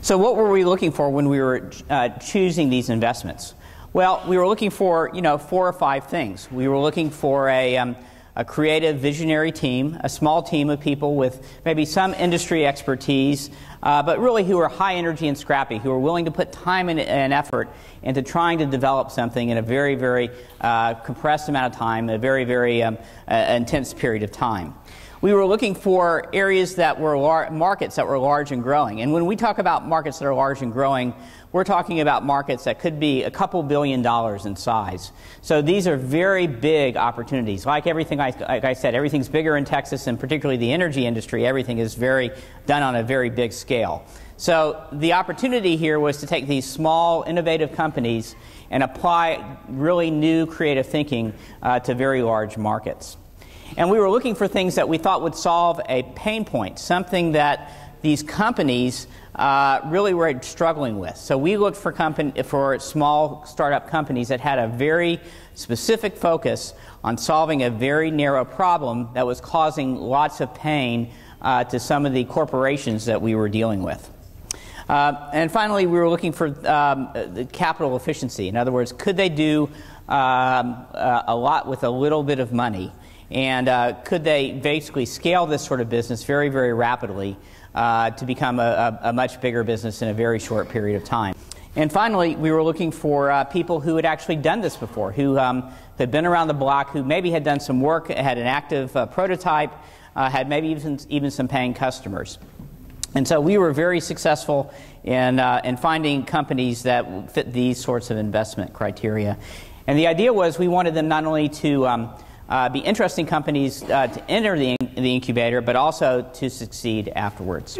So what were we looking for when we were choosing these investments? Well, we were looking for, 4 or 5 things. We were looking for a creative, visionary team, a small team of people with maybe some industry expertise, but really who are high energy and scrappy, who are willing to put time and effort into trying to develop something in a very, very compressed amount of time, a very, very intense period of time. We were looking for areas that were markets that were large and growing. And when we talk about markets that are large and growing, we're talking about markets that could be a couple $1 billion in size. So these are very big opportunities. Like everything, like I said, everything's bigger in Texas, and particularly the energy industry, everything is done on a very big scale. So the opportunity here was to take these small, innovative companies and apply really new creative thinking to very large markets. And we were looking for things that we thought would solve a pain point, something that these companies really were struggling with. So we looked for small startup companies that had a very specific focus on solving a very narrow problem that was causing lots of pain to some of the corporations that we were dealing with. And finally, we were looking for the capital efficiency. In other words, could they do a lot with a little bit of money? And could they basically scale this sort of business very, very rapidly to become a much bigger business in a very short period of time? And finally, we were looking for people who had actually done this before, who had been around the block, who maybe had done some work, had an active prototype, had maybe even some paying customers. And so we were very successful in finding companies that fit these sorts of investment criteria. And the idea was we wanted them not only to be interesting companies to enter the incubator, but also to succeed afterwards.